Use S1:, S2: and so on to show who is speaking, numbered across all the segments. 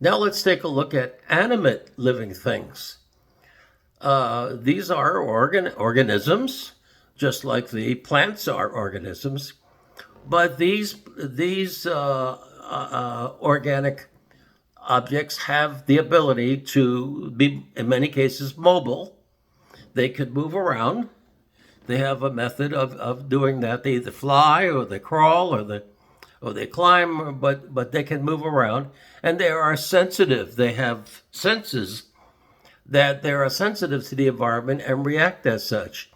S1: Now let's take a look at animate living things. These are organisms, just like the plants are organisms, but these organic objects have the ability to be, in many cases, mobile. They could move around. They have a method of doing that. They either fly or they crawl or they climb, but they can move around, and they are sensitive. They have senses that they are sensitive to the environment and react as such.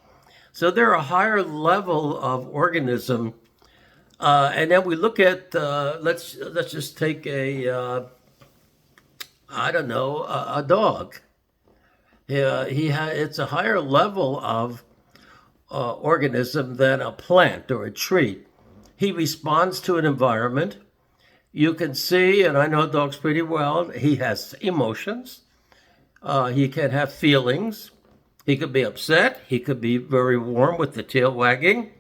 S1: So they're a higher level of organism. And then we look at let's just take I don't know, a dog. It's a higher level of organism than a plant or a tree. He responds to an environment. You can see, and I know dogs pretty well, he has emotions. He can have feelings. He could be upset. He could be very warm with the tail wagging.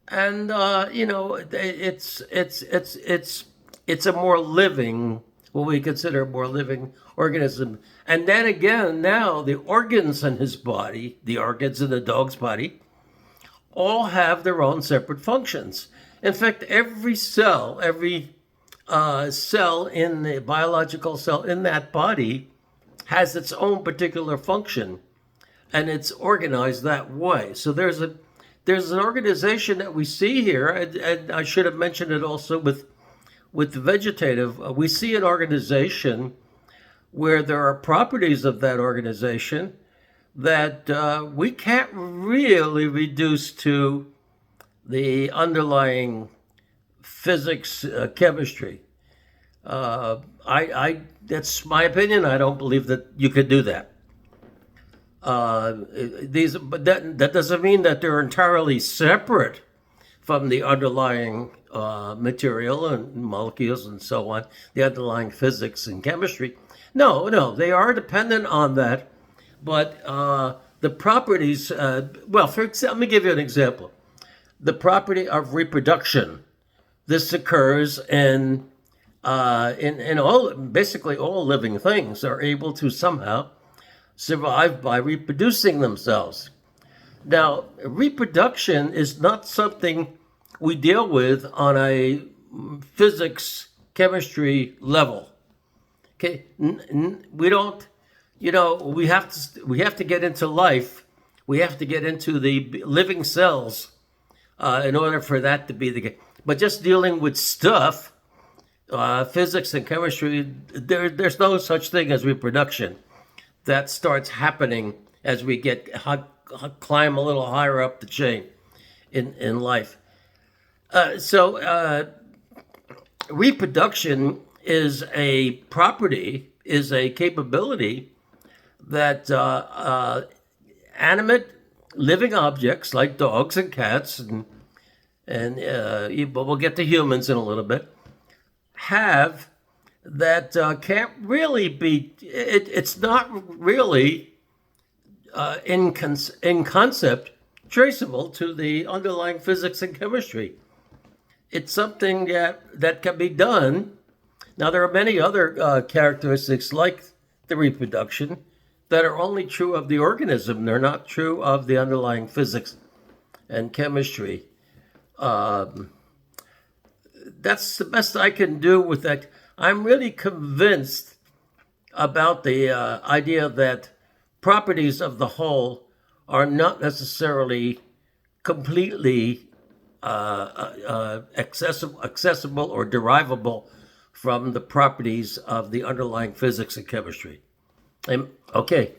S1: And it's a more living, what we consider a more living organism. And then again, now the organs in his body, the organs in the dog's body, all have their own separate functions. In fact, every cell in the biological cell in that body has its own particular function, and it's organized that way. So there's an organization that we see here, and I should have mentioned it also with the vegetative. We see an organization where there are properties of that organization that we can't really reduce to the underlying physics, chemistry. That's my opinion. I don't believe that you could do that. But that doesn't mean that they're entirely separate from the underlying material and molecules and so on, the underlying physics and chemistry. No, they are dependent on that. But the properties, for example, let me give you an example. The property of reproduction. This occurs in basically all living things are able to somehow survive by reproducing themselves. Now, reproduction is not something we deal with on a physics, chemistry level. Okay, we don't. We have to get into life. We have to get into the living cells in order for that to be the case. But just dealing with stuff, physics and chemistry, there's no such thing as reproduction. That starts happening as we climb a little higher up the chain in life. So reproduction is a property, is a capability that animate living objects like dogs and cats but we'll get to humans in a little bit, have that can't really be, it's not really in concept traceable to the underlying physics and chemistry. It's something that can be done. Now, there are many other characteristics like the reproduction that are only true of the organism. They're not true of the underlying physics and chemistry. That's the best I can do with that. I'm really convinced about the idea that properties of the whole are not necessarily completely accessible or derivable from the properties of the underlying physics and chemistry. Okay.